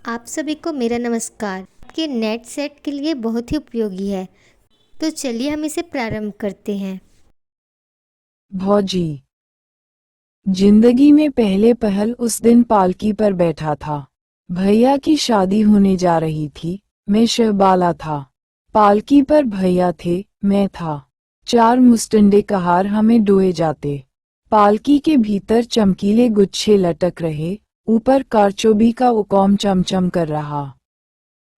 आप सभी को मेरा नमस्कार। आपके नेट सेट के लिए बहुत ही उपयोगी है। तो चलिए हम इसे प्रारंभ करते हैं। भौजी। जिंदगी में पहले पहल उस दिन पालकी पर बैठा था। भैया की शादी होने जा रही थी। मैं शहबाला था। पालकी पर भैया थे, मैं था। चार मुस्टंडे कहार हमें डोए जाते। पालकी के भीतर चमकीले गुच्छे लटक रहे, ऊपर कारचोबी का उकौम चमचम कर रहा।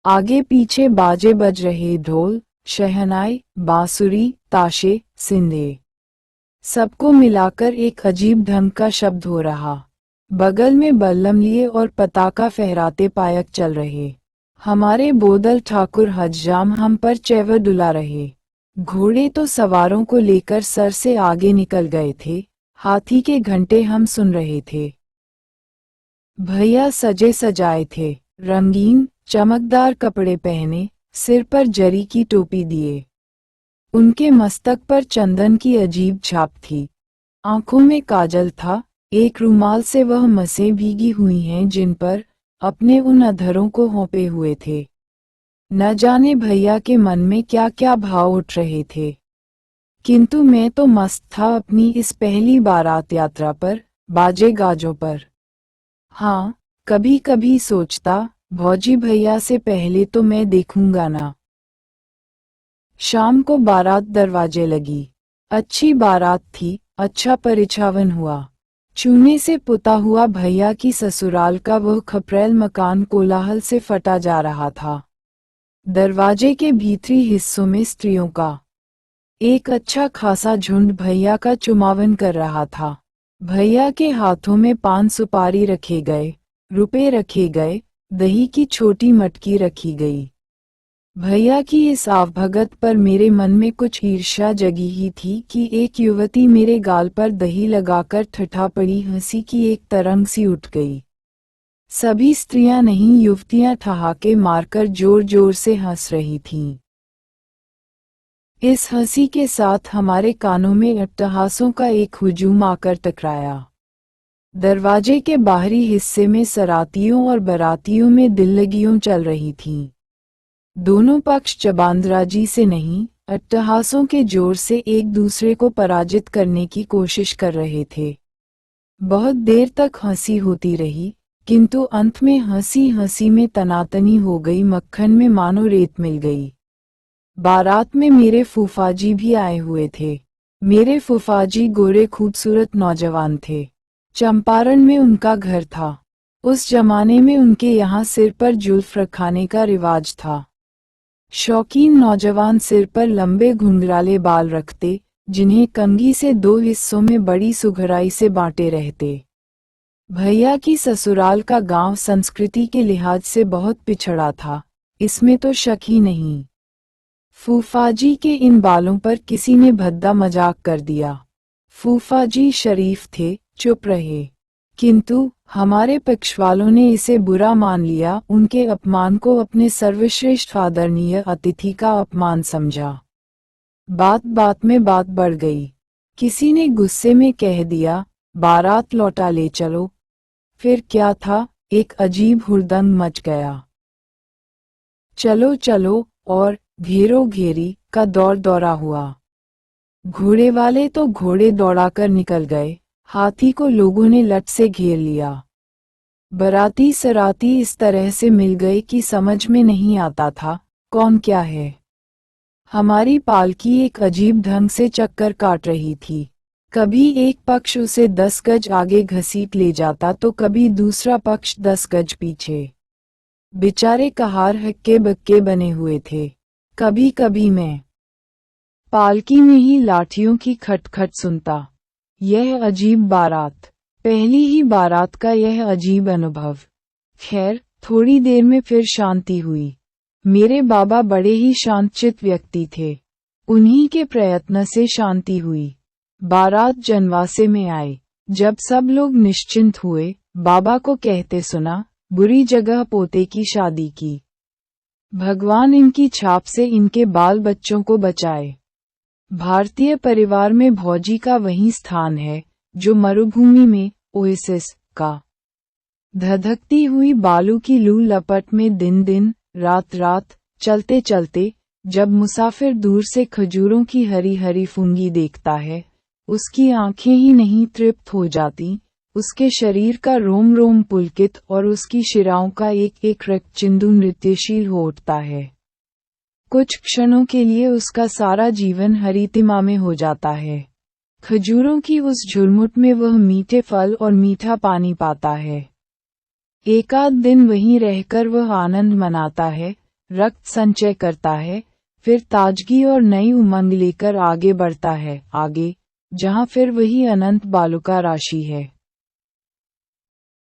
आगे पीछे बाजे बज रहे, ढोल, शहनाई, बांसुरी, ताशे, सिंधे। सबको मिलाकर एक अजीब ढंग का शब्द हो रहा। बगल में बल्लम लिए और पताका फहराते पायक चल रहे। हमारे बोदल ठाकुर हज्जाम हम पर चैवर डुला रहे। घोड़े तो सवारों को लेकर सर से आगे निकल गए थे। हाथी के घंटे हम सुन रहे थे। भैया सजे सजाए थे, रंगीन चमकदार कपड़े पहने, सिर पर जरी की टोपी दिए। उनके मस्तक पर चंदन की अजीब छाप थी। आंखों में काजल था। एक रुमाल से वह मसें भीगी हुई हैं जिन पर अपने उन अधरों को होंपे हुए थे। न जाने भैया के मन में क्या क्या भाव उठ रहे थे। किंतु मैं तो मस्त था अपनी इस पहली बारात यात्रा पर, बाजे गाजों पर। हाँ, कभी कभी सोचता, भौजी भैया से पहले तो मैं देखूंगा ना। शाम को बारात दरवाजे लगी। अच्छी बारात थी, अच्छा परिछावन हुआ। चूने से पुता हुआ भैया की ससुराल का वह खपरेल मकान कोलाहल से फटा जा रहा था। दरवाजे के भीतरी हिस्सों में स्त्रियों का एक अच्छा खासा झुंड भैया का चुमावन कर रहा था। भैया के हाथों में पान सुपारी रखे गए, रुपए रखे गए, दही की छोटी मटकी रखी गई। भैया की इस आवभगत पर मेरे मन में कुछ ईर्ष्या जगी ही थी कि एक युवती मेरे गाल पर दही लगाकर ठठा पड़ी हंसी की एक तरंग सी उठ गई। सभी स्त्रियां नहीं, युवतियां ठहाके मारकर जोर जोर से हंस रही थीं। इस हंसी के साथ हमारे कानों में अट्टहासों का एक हुजूम आकर टकराया। दरवाजे के बाहरी हिस्से में सरातियों और बरातियों में दिल्लगियों चल रही थीं। दोनों पक्ष जबांदराजी से नहीं, अट्टहासों के जोर से एक दूसरे को पराजित करने की कोशिश कर रहे थे। बहुत देर तक हंसी होती रही, किंतु अंत में हंसी हंसी में तनातनी हो गई, मक्खन में मानो रेत मिल गई। बारात में मेरे फूफाजी भी आए हुए थे। मेरे फूफाजी गोरे खूबसूरत नौजवान थे। चंपारण में उनका घर था। उस जमाने में उनके यहाँ सिर पर जुल्फ रखाने का रिवाज था। शौकीन नौजवान सिर पर लंबे घुंघराले बाल रखते, जिन्हें कंघी से दो हिस्सों में बड़ी सुघराई से बांटे रहते। भैया की ससुराल का गांव संस्कृति के लिहाज से बहुत पिछड़ा था, इसमें तो शक ही नहीं। फूफाजी के इन बालों पर किसी ने भद्दा मजाक कर दिया। फूफाजी शरीफ थे, चुप रहे। किंतु हमारे पक्ष वालों ने इसे बुरा मान लिया, उनके अपमान को अपने सर्वश्रेष्ठ आदरणीय अतिथि का अपमान समझा। बात बात में बात बढ़ गई। किसी ने गुस्से में कह दिया, बारात लौटा ले चलो। फिर क्या था, एक अजीब हुड़दंग मच गया। चलो चलो और घेरो घेरी का दौर दौरा हुआ। घोड़े वाले तो घोड़े दौड़ाकर निकल गए, हाथी को लोगों ने लट से घेर लिया। बराती सराती इस तरह से मिल गए कि समझ में नहीं आता था कौन क्या है। हमारी पालकी एक अजीब ढंग से चक्कर काट रही थी। कभी एक पक्ष उसे 10 गज आगे घसीट ले जाता तो कभी दूसरा पक्ष 10 गज पीछे। बेचारे कहार हक्के बक्के बने हुए थे। कभी कभी मैं पालकी में ही लाठियों की खटखट सुनता। यह अजीब बारात, पहली ही बारात का यह अजीब अनुभव। खैर, थोड़ी देर में फिर शांति हुई। मेरे बाबा बड़े ही शांतचित्त व्यक्ति थे। उन्हीं के प्रयत्न से शांति हुई। बारात जनवासे में आई। जब सब लोग निश्चिंत हुए, बाबा को कहते सुना, बुरी जगह पोते की शादी की। भगवान इनकी छाप से इनके बाल बच्चों को बचाए। भारतीय परिवार में भौजी का वही स्थान है जो मरुभूमि में ओएसिस का। धधकती हुई बालू की लू लपट में दिन दिन, रात रात, चलते चलते, जब मुसाफिर दूर से खजूरों की हरी हरी फुंगी देखता है, उसकी आंखें ही नहीं तृप्त हो जाती, उसके शरीर का रोम रोम पुलकित और उसकी शिराओं का एक एक रक्तचिंदु नृत्यशील हो उठता है। कुछ क्षणों के लिए उसका सारा जीवन हरितिमा में हो जाता है। खजूरों की उस झुरमुट में वह मीठे फल और मीठा पानी पाता है। एकाध दिन वहीं रहकर वह आनंद मनाता है, रक्त संचय करता है, फिर ताजगी और नई उमंग लेकर आगे बढ़ता है, आगे, जहां फिर वही अनंत बालुका राशि है।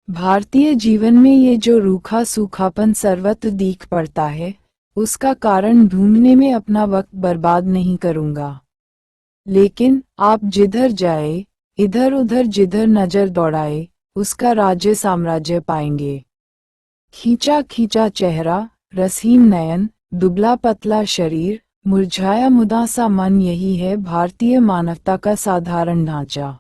भारतीय जीवन में ये जो रूखा सूखापन सर्वत्र दिख पड़ता है, उसका कारण ढूंढने में अपना वक्त बर्बाद नहीं करूंगा। लेकिन आप जिधर जाए, इधर उधर जिधर नजर दौड़ाए, उसका राज्य साम्राज्य पाएंगे। खींचा खींचा चेहरा, रसीन नयन, दुबला पतला शरीर, मुरझाया मुदासा मन, यही है भारतीय मानवता का साधारण ढांचा।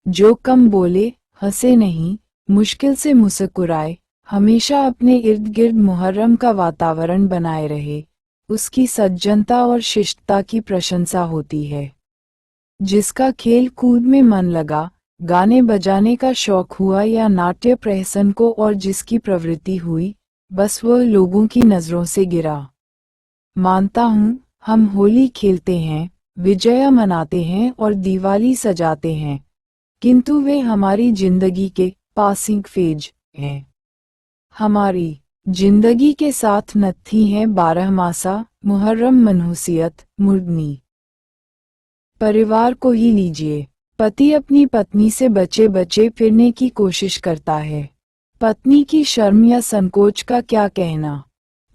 जो कम बोले, हंसे नहीं, मुश्किल से मुस्कुराए, हमेशा अपने इर्द गिर्द मुहर्रम का वातावरण बनाए रहे, उसकी सज्जनता और शिष्टता की प्रशंसा होती है। जिसका खेल कूद में मन लगा, गाने बजाने का शौक हुआ या नाट्य प्रहसन को और जिसकी प्रवृत्ति हुई, बस वह लोगों की नजरों से गिरा। मानता हूँ, हम होली खेलते हैं, विजया मनाते हैं और दिवाली सजाते हैं, किंतु वे हमारी जिंदगी के पासिंग फेज हैं। हमारी जिंदगी के साथ नत्थी हैं बारहमासा, मुहर्रम, मनहूसियत, मुर्दनी। परिवार को ही लीजिए। पति अपनी पत्नी से बचे बचे फिरने की कोशिश करता है। पत्नी की शर्म या संकोच का क्या कहना।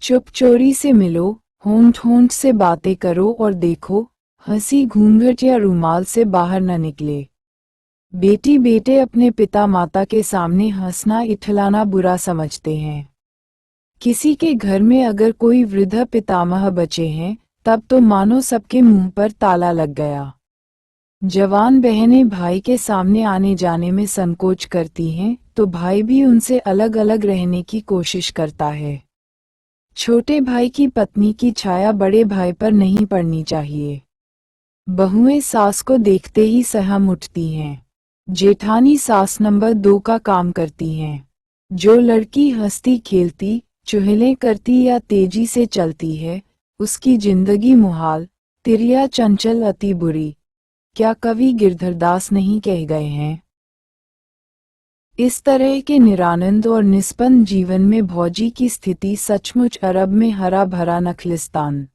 चुप चोरी से मिलो, होंठ होंठ से बातें करो और देखो, हंसी घूंघट या रुमाल से बाहर न निकले। बेटी बेटे अपने पिता माता के सामने हंसना इठलाना बुरा समझते हैं। किसी के घर में अगर कोई वृद्ध पितामह बचे हैं, तब तो मानो सबके मुंह पर ताला लग गया। जवान बहनें भाई के सामने आने जाने में संकोच करती हैं, तो भाई भी उनसे अलग अलग रहने की कोशिश करता है। छोटे भाई की पत्नी की छाया बड़े भाई पर नहीं पड़नी चाहिए। बहुएं सास को देखते ही सहम उठती हैं। जेठानी सास नंबर 2 का काम करती हैं। जो लड़की हंसती खेलती, चुहलें करती या तेजी से चलती है, उसकी जिंदगी मुहाल, तिरिया चंचल अति बुरी। क्या कवि गिरधरदास नहीं कह गए हैं? इस तरह के निरानंद और निष्पन्न जीवन में भौजी की स्थिति सचमुच अरब में हरा भरा नखलिस्तान।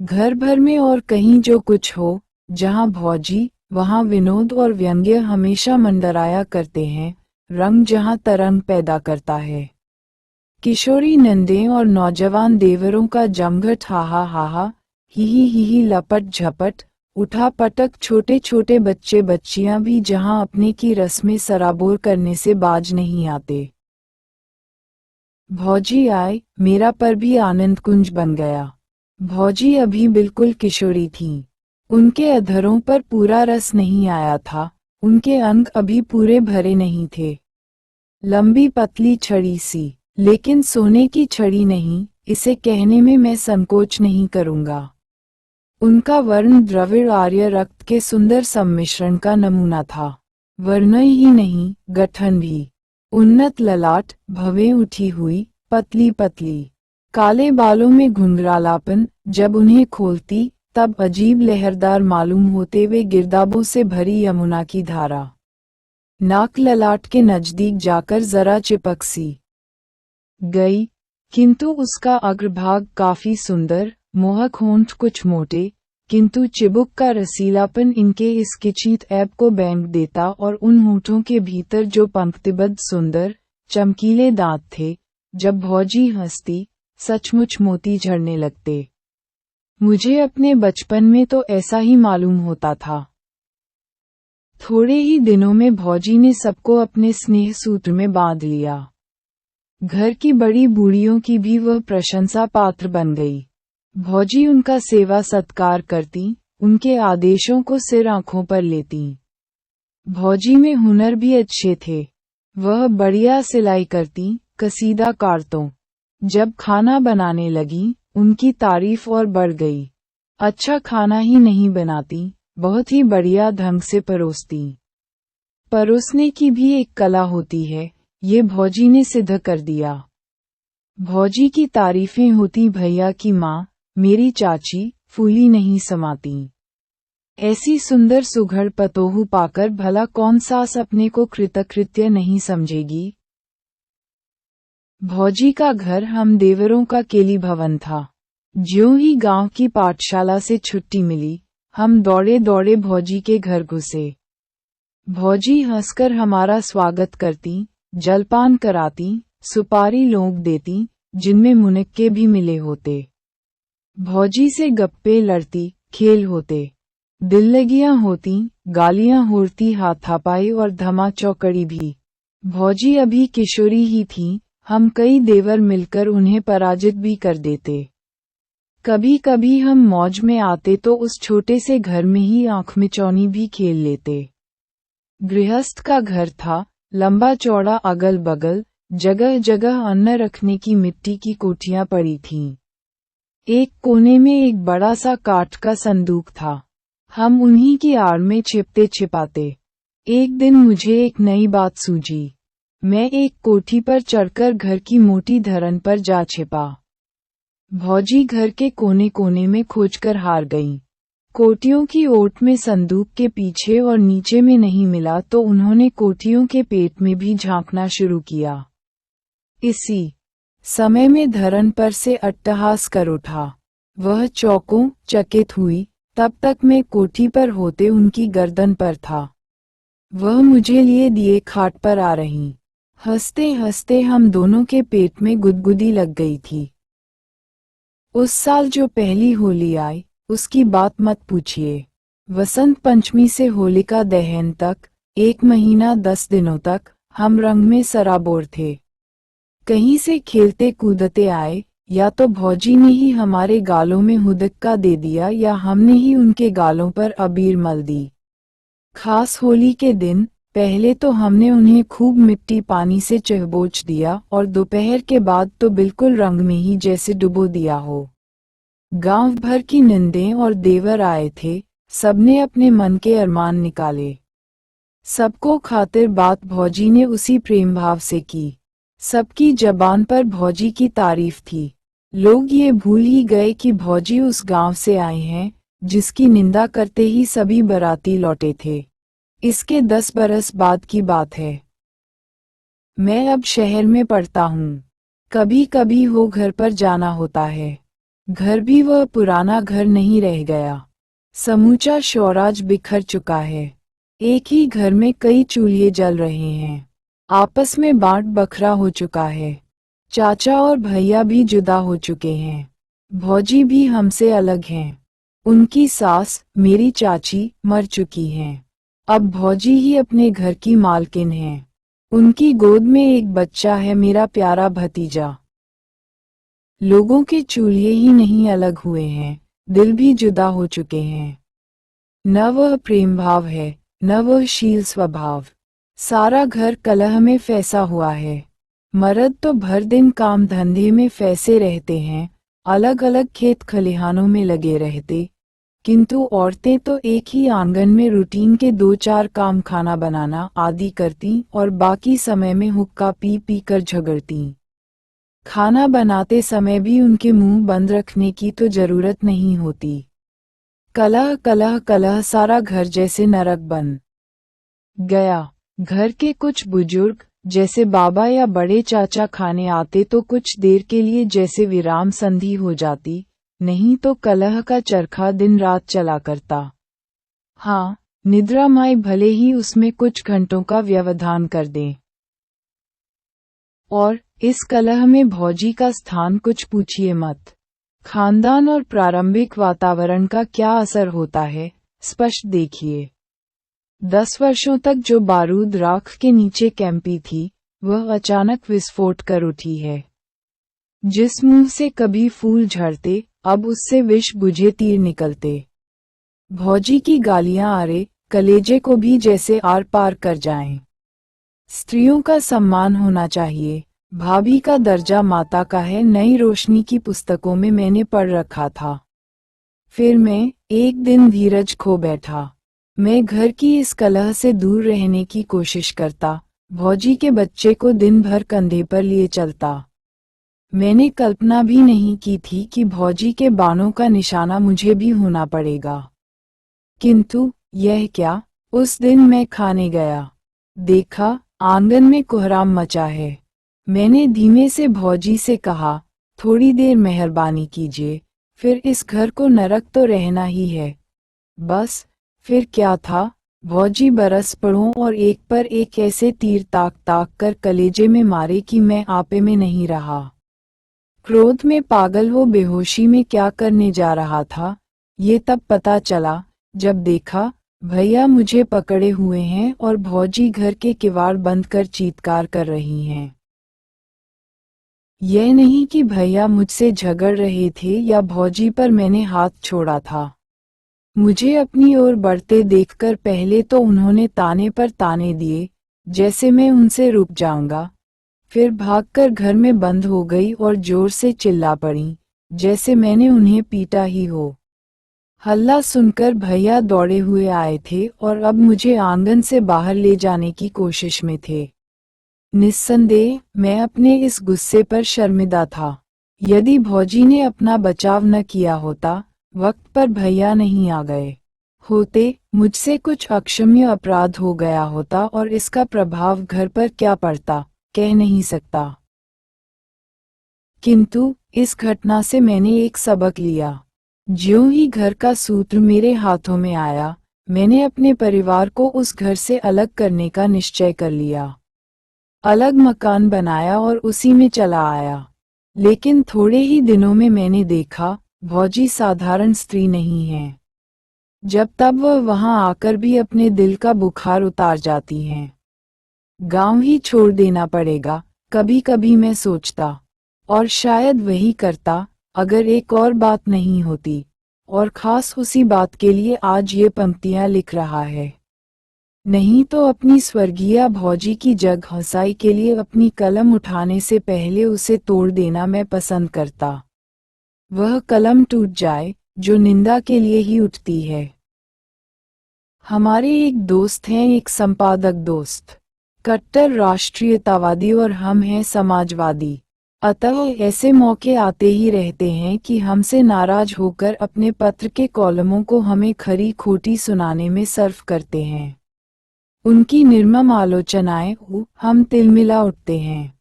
घर भर में और कहीं जो कुछ हो, जहां भौजी, वहां विनोद और व्यंग्य हमेशा मंडराया करते हैं, रंग जहां तरंग पैदा करता है। किशोरी नंदें और नौजवान देवरों का जमघट हाहा हाहा, ही लपट झपट, उठा पटक, छोटे छोटे बच्चे बच्चियां भी जहां अपने की रस्में सराबोर करने से बाज नहीं आते। भौजी आए, मेरा पर भी आनंद कुंज बन गया। भौजी अभी बिल्कुल किशोरी थीं। उनके अधरों पर पूरा रस नहीं आया था, उनके अंग अभी पूरे भरे नहीं थे। लंबी पतली छड़ी सी, लेकिन सोने की छड़ी नहीं, इसे कहने में मैं संकोच नहीं करूंगा। उनका वर्ण द्रविड़ आर्य रक्त के सुंदर सम्मिश्रण का नमूना था। वर्ण ही नहीं, गठन भी। उन्नत ललाट, भवें उठी हुई, पतली पतली। काले बालों में घुंघरालापन, जब उन्हें खोलती, तब अजीब लहरदार मालूम होते वे गिरदाबों से भरी यमुना की धारा। नाक ललाट के नजदीक जाकर जरा चिपक सी गई, किंतु उसका अग्रभाग काफी सुंदर, मोहक होंठ कुछ मोटे, किंतु चिबुक का रसीलापन इनके इस किचित ऐब को बैंड देता और उन होंठों के भीतर जो पंक्तिबद्ध सुंदर, चमकीले दांत थे, जब भौजी हंसती, सचमुच मोती झड़ने लगते। मुझे अपने बचपन में तो ऐसा ही मालूम होता था। थोड़े ही दिनों में भौजी ने सबको अपने स्नेह सूत्र में बांध लिया। घर की बड़ी बूढ़ियों की भी वह प्रशंसा पात्र बन गई। भौजी उनका सेवा सत्कार करती, उनके आदेशों को सिर आंखों पर लेती। भौजी में हुनर भी अच्छे थे। वह बढ़िया सिलाई करती, कसीदा काटतों। जब खाना बनाने लगी, उनकी तारीफ और बढ़ गई। अच्छा खाना ही नहीं बनाती, बहुत ही बढ़िया ढंग से परोसती। परोसने की भी एक कला होती है, ये भौजी ने सिद्ध कर दिया। भौजी की तारीफें होती भैया की माँ, मेरी चाची, फूली नहीं समाती। ऐसी सुंदर सुघड़ पतोहू पाकर भला कौन सास अपने को कृतकृत्य नहीं समझेगी। भौजी का घर हम देवरों का केली भवन था। ज्यों ही गांव की पाठशाला से छुट्टी मिली, हम दौड़े दौड़े भौजी के घर घुसे। भौजी हंसकर हमारा स्वागत करती, जलपान कराती, सुपारी लौंग देती, जिनमें मुनक्के भी मिले होते। भौजी से गप्पे लड़ती, खेल होते, दिल्लगियां होती, गालियां होती, हाथापाई और धमा चौकड़ी भी। भौजी अभी किशोरी ही थी, हम कई देवर मिलकर उन्हें पराजित भी कर देते। कभी कभी हम मौज में आते तो उस छोटे से घर में ही आंख मिचौनी भी खेल लेते। गृहस्थ का घर था, लंबा चौड़ा अगल बगल, जगह जगह अन्न रखने की मिट्टी की कोठियां पड़ी थीं। एक कोने में एक बड़ा सा काठ का संदूक था, हम उन्हीं की आड़ में छिपते छिपाते। एक दिन मुझे एक नई बात सूझी। मैं एक कोठी पर चढ़कर घर की मोटी धरन पर जा छिपा। भौजी घर के कोने कोने में खोजकर हार गईं। कोठियों की ओट में संदूक के पीछे और नीचे में नहीं मिला तो उन्होंने कोठियों के पेट में भी झांकना शुरू किया। इसी समय में धरन पर से अट्टहास कर उठा। वह चौंकों चकित हुई, तब तक मैं कोठी पर होते उनकी गर्दन पर था। वह मुझे लिए दिए खाट पर आ रहीं। हंसते हंसते हम दोनों के पेट में गुदगुदी लग गई थी। उस साल जो पहली होली आई, उसकी बात मत पूछिए। वसंत पंचमी से होलिका दहन तक, 1 महीना 10 दिनों तक, हम रंग में सराबोर थे। कहीं से खेलते कूदते आए, या तो भौजी ने ही हमारे गालों में हुदक्का दे दिया या हमने ही उनके गालों पर अबीर मल दी। खास होली के दिन, पहले तो हमने उन्हें खूब मिट्टी पानी से चहबोच दिया और दोपहर के बाद तो बिल्कुल रंग में ही जैसे डुबो दिया हो। गांव भर की निंदें और देवर आए थे, सबने अपने मन के अरमान निकाले। सबको खातिर बात भौजी ने उसी प्रेम भाव से की। सबकी जबान पर भौजी की तारीफ थी। लोग ये भूल ही गए कि भौजी उस गांव से आए हैं, जिसकी निंदा करते ही सभी बाराती लौटे थे। इसके 10 बरस बाद की बात है। मैं अब शहर में पढ़ता हूँ। कभी कभी हो घर पर जाना होता है। घर भी वह पुराना घर नहीं रह गया। समूचा शौराज बिखर चुका है। एक ही घर में कई चूल्हे जल रहे हैं। आपस में बांट बखरा हो चुका है। चाचा और भैया भी जुदा हो चुके हैं। भौजी भी हमसे अलग हैं। उनकी सास, मेरी चाची, मर चुकी हैं। अब भौजी ही अपने घर की मालकिन हैं। उनकी गोद में एक बच्चा है, मेरा प्यारा भतीजा। लोगों के चूल्हे ही नहीं अलग हुए हैं, दिल भी जुदा हो चुके हैं। न वह प्रेम भाव है, न वह शील स्वभाव। सारा घर कलह में फंसा हुआ है। मर्द तो भर दिन काम धंधे में फंसे रहते हैं, अलग अलग खेत खलिहानों में लगे रहते, किंतु औरतें तो एक ही आंगन में रूटीन के 2-4 काम, खाना बनाना आदि करती और बाकी समय में हुक्का पी पी कर झगड़ती। खाना बनाते समय भी उनके मुंह बंद रखने की तो जरूरत नहीं होती। कलह कलह कलह, सारा घर जैसे नरक बन गया। घर के कुछ बुजुर्ग, जैसे बाबा या बड़े चाचा खाने आते तो कुछ देर के लिए जैसे विराम संधि हो जाती, नहीं तो कलह का चरखा दिन रात चला करता। हाँ, निद्रा माई भले ही उसमें कुछ घंटों का व्यवधान कर दें। और इस कलह में भौजी का स्थान कुछ पूछिए मत। खानदान और प्रारंभिक वातावरण का क्या असर होता है, स्पष्ट देखिए। 10 वर्षों तक जो बारूद राख के नीचे कैंपी थी, वह अचानक विस्फोट कर उठी है। जिस मुंह से कभी फूल झड़ते, अब उससे विष बुझे तीर निकलते। भौजी की गालियां आरे कलेजे को भी जैसे आर पार कर जाएं। स्त्रियों का सम्मान होना चाहिए, भाभी का दर्जा माता का है, नई रोशनी की पुस्तकों में मैंने पढ़ रखा था। फिर मैं एक दिन धीरज खो बैठा। मैं घर की इस कलह से दूर रहने की कोशिश करता, भौजी के बच्चे को दिन भर कंधे पर लिए चलता। मैंने कल्पना भी नहीं की थी कि भौजी के बाणों का निशाना मुझे भी होना पड़ेगा। किंतु यह क्या, उस दिन मैं खाने गया, देखा आंगन में कोहराम मचा है। मैंने धीमे से भौजी से कहा, थोड़ी देर मेहरबानी कीजिए, फिर इस घर को नरक तो रहना ही है। बस फिर क्या था, भौजी बरस पड़ों और एक पर एक ऐसे तीर ताक ताक कर कलेजे में मारे कि मैं आपे में नहीं रहा। क्रोध में पागल हो बेहोशी में क्या करने जा रहा था, ये तब पता चला जब देखा भैया मुझे पकड़े हुए हैं और भौजी घर के किवाड़ बंद कर चीत्कार कर रही हैं। यह नहीं कि भैया मुझसे झगड़ रहे थे या भौजी पर मैंने हाथ छोड़ा था। मुझे अपनी ओर बढ़ते देखकर पहले तो उन्होंने ताने पर ताने दिए, जैसे मैं उनसे रुक जाऊंगा, फिर भागकर घर में बंद हो गई और जोर से चिल्ला पड़ी, जैसे मैंने उन्हें पीटा ही हो। हल्ला सुनकर भैया दौड़े हुए आए थे और अब मुझे आंगन से बाहर ले जाने की कोशिश में थे। निस्संदेह मैं अपने इस गुस्से पर शर्मिंदा था। यदि भौजी ने अपना बचाव न किया होता, वक्त पर भैया नहीं आ गए होते, मुझसे कुछ अक्षम्य अपराध हो गया होता और इसका प्रभाव घर पर क्या पड़ता, कह नहीं सकता। किंतु इस घटना से मैंने एक सबक लिया। ज्यों ही घर का सूत्र मेरे हाथों में आया, मैंने अपने परिवार को उस घर से अलग करने का निश्चय कर लिया। अलग मकान बनाया और उसी में चला आया। लेकिन थोड़े ही दिनों में मैंने देखा, भौजी साधारण स्त्री नहीं है। जब तब वह वहां आकर भी अपने दिल का बुखार उतार जाती हैं। गांव ही छोड़ देना पड़ेगा, कभी कभी मैं सोचता, और शायद वही करता अगर एक और बात नहीं होती, और खास उसी बात के लिए आज ये पंक्तियां लिख रहा है। नहीं तो अपनी स्वर्गीय भौजी की जग हंसाई के लिए अपनी कलम उठाने से पहले उसे तोड़ देना मैं पसंद करता। वह कलम टूट जाए जो निंदा के लिए ही उठती है। हमारे एक दोस्त हैं, एक संपादक दोस्त, कट्टर राष्ट्रीयतावादी और हम हैं समाजवादी। अतः ऐसे मौके आते ही रहते हैं कि हमसे नाराज होकर अपने पत्र के कॉलमों को हमें खरी खोटी सुनाने में सर्फ करते हैं। उनकी निर्मम आलोचनाएं हम तिलमिला उठते हैं।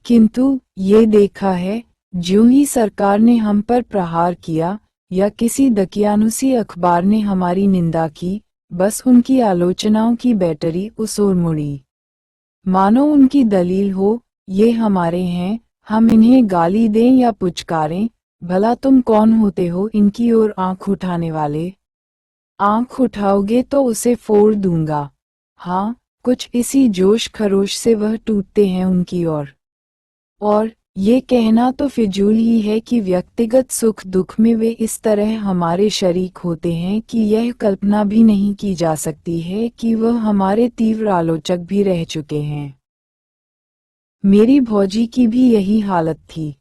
किंतु ये देखा है, ज्यों ही सरकार ने हम पर प्रहार किया या किसी दकियानुसी अखबार ने हमारी निंदा की, बस उनकी आलोचनाओं की बैटरी उस ओर मुड़ी। मानो उनकी दलील हो, ये हमारे हैं, हम इन्हें गाली दें या पुचकारें, भला तुम कौन होते हो इनकी ओर आंख उठाने वाले? आंख उठाओगे तो उसे फोड़ दूंगा। हाँ, कुछ इसी जोश खरोश से वह टूटते हैं उनकी ओर। और ये कहना तो फिजूल ही है कि व्यक्तिगत सुख दुख में वे इस तरह हमारे शरीक होते हैं कि यह कल्पना भी नहीं की जा सकती है कि वह हमारे तीव्र आलोचक भी रह चुके हैं। मेरी भौजी की भी यही हालत थी।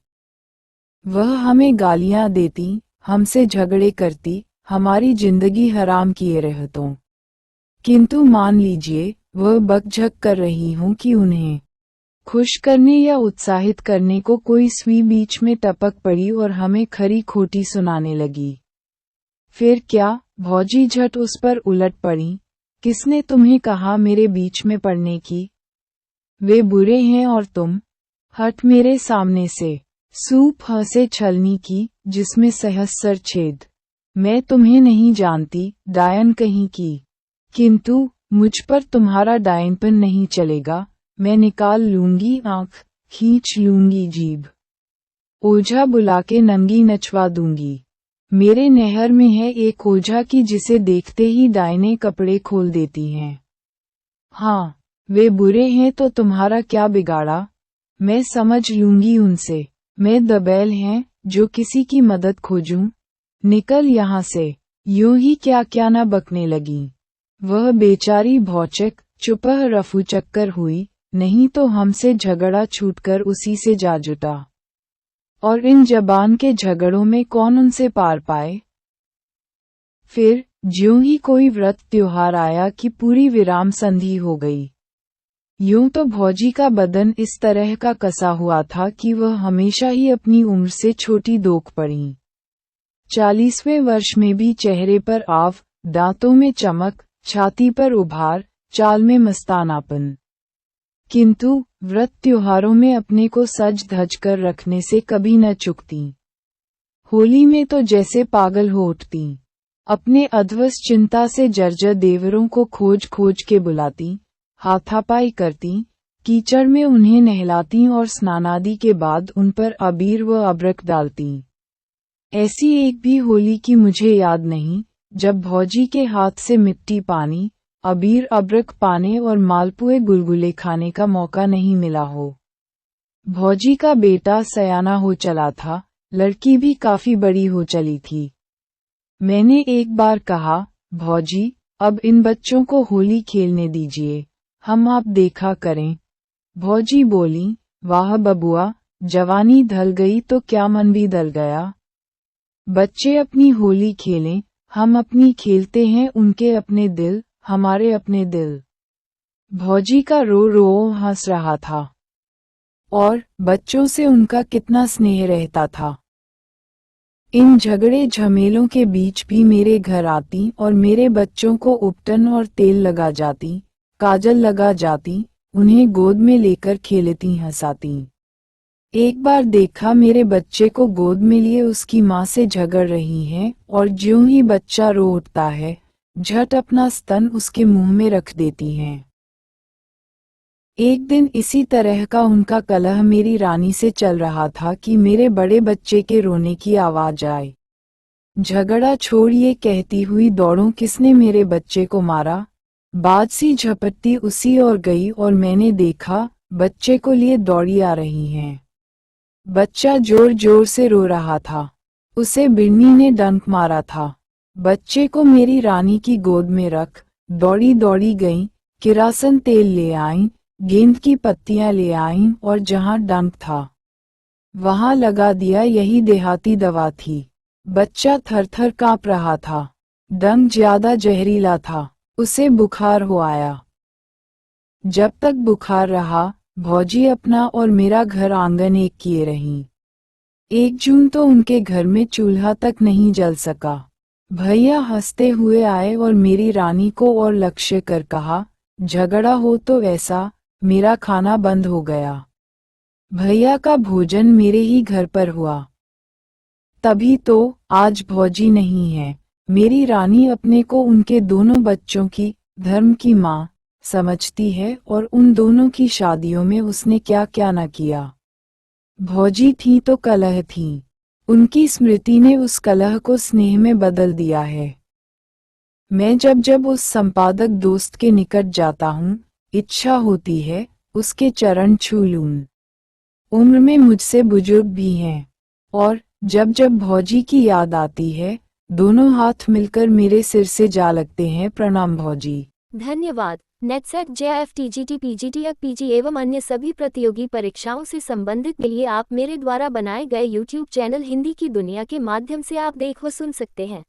वह हमें गालियां देती, हमसे झगड़े करती, हमारी जिंदगी हराम किए रहतों। किंतु मान लीजिए वह बकझक कर रही हूं कि उन्हें खुश करने या उत्साहित करने को कोई सुई बीच में टपक पड़ी और हमें खरी खोटी सुनाने लगी। फिर क्या, भौजी झट उस पर उलट पड़ी, किसने तुम्हें कहा मेरे बीच में पड़ने की? वे बुरे हैं और तुम हट मेरे सामने से। सूप हंसे छलनी की जिसमें सहस्र छेद। मैं तुम्हें नहीं जानती, डायन कहीं की। किंतु मुझ पर तुम्हारा डायनपन नहीं चलेगा, मैं निकाल लूंगी आंख, खींच लूंगी जीभ, ओझा बुला के नंगी नचवा दूंगी। मेरे नहर में है एक ओझा की जिसे देखते ही डायनें कपड़े खोल देती हैं। हाँ, वे बुरे हैं तो तुम्हारा क्या बिगाड़ा, मैं समझ लूंगी उनसे। मैं दबैल हैं जो किसी की मदद खोजूं, निकल यहाँ से। यूं ही क्या क्या न बकने लगी। वह बेचारी भौचक चुपह रफू चक्कर हुई, नहीं तो हमसे झगड़ा छूटकर उसी से जा जुटा। और इन जबान के झगड़ों में कौन उनसे पार पाए। फिर ज्यों ही कोई व्रत त्योहार आया कि पूरी विराम संधि हो गई। यूं तो भौजी का बदन इस तरह का कसा हुआ था कि वह हमेशा ही अपनी उम्र से छोटी दोख पड़ी। 40वें वर्ष में भी चेहरे पर आव, दांतों में चमक, छाती पर उभार, चाल में मस्तानापन। किंतु व्रत त्योहारों में अपने को सज धज कर रखने से कभी न चुकती। होली में तो जैसे पागल हो उठती। अपने अधवस चिंता से जर्जर देवरों को खोज खोज के बुलाती, हाथापाई करती, कीचड़ में उन्हें नहलाती और स्नानादि के बाद उन पर अबीर व अबरक डालती। ऐसी एक भी होली की मुझे याद नहीं जब भौजी के हाथ से मिट्टी पानी, अबीर अबरक पाने और मालपुए गुलगुले खाने का मौका नहीं मिला हो। भौजी का बेटा सयाना हो चला था, लड़की भी काफी बड़ी हो चली थी। मैंने एक बार कहा, भौजी, अब इन बच्चों को होली खेलने दीजिए, हम आप देखा करें। भौजी बोली, वाह बबुआ, जवानी ढल गई तो क्या मन भी दल गया। बच्चे अपनी होली खेलें, हम अपनी खेलते हैं, उनके अपने दिल, हमारे अपने दिल। भौजी का रो रो हंस रहा था। और बच्चों से उनका कितना स्नेह रहता था। इन झगड़े झमेलों के बीच भी मेरे घर आती और मेरे बच्चों को उपटन और तेल लगा जाती, काजल लगा जाती, उन्हें गोद में लेकर खेलती हंसाती। एक बार देखा मेरे बच्चे को गोद में लिए उसकी माँ से झगड़ रही हैं और ज्यों ही बच्चा रो उठता है, झट अपना स्तन उसके मुंह में रख देती हैं। एक दिन इसी तरह का उनका कलह मेरी रानी से चल रहा था कि मेरे बड़े बच्चे के रोने की आवाज आई। झगड़ा छोड़िए कहती हुई दौड़ूं, किसने मेरे बच्चे को मारा। बाज सी झपटती उसी और गई और मैंने देखा बच्चे को लिए दौड़ी आ रही हैं। बच्चा जोर जोर से रो रहा था, उसे बिन्नी ने डंक मारा था। बच्चे को मेरी रानी की गोद में रख दौड़ी दौड़ी गईं, किरासन तेल ले आईं, गेंद की पत्तियां ले आईं और जहां डंक था वहां लगा दिया। यही देहाती दवा थी। बच्चा थरथर कांप रहा था। डंक ज्यादा जहरीला था, उसे बुखार हो आया। जब तक बुखार रहा, भौजी अपना और मेरा घर आंगन एक किए रहीं। 1 जून तो उनके घर में चूल्हा तक नहीं जल सका। भैया हंसते हुए आए और मेरी रानी को और लक्ष्य कर कहा, झगड़ा हो तो ऐसा, मेरा खाना बंद हो गया। भैया का भोजन मेरे ही घर पर हुआ। तभी तो आज भौजी नहीं है। मेरी रानी अपने को उनके दोनों बच्चों की, धर्म की माँ समझती है और उन दोनों की शादियों में उसने क्या क्या न किया। भौजी थी तो कलह थी, उनकी स्मृति ने उस कलह को स्नेह में बदल दिया है। मैं जब जब उस संपादक दोस्त के निकट जाता हूँ, इच्छा होती है उसके चरण छू लूं। उम्र में मुझसे बुजुर्ग भी हैं, और जब जब भौजी की याद आती है, दोनों हाथ मिलकर मेरे सिर से जा लगते हैं। प्रणाम भौजी। धन्यवाद। नेटसेट जेआईएफ टीजीटी पीजीटी या पीजी एवं अन्य सभी प्रतियोगी परीक्षाओं से संबंधित के लिए आप मेरे द्वारा बनाए गए YouTube चैनल हिंदी की दुनिया के माध्यम से आप देख व सुन सकते हैं।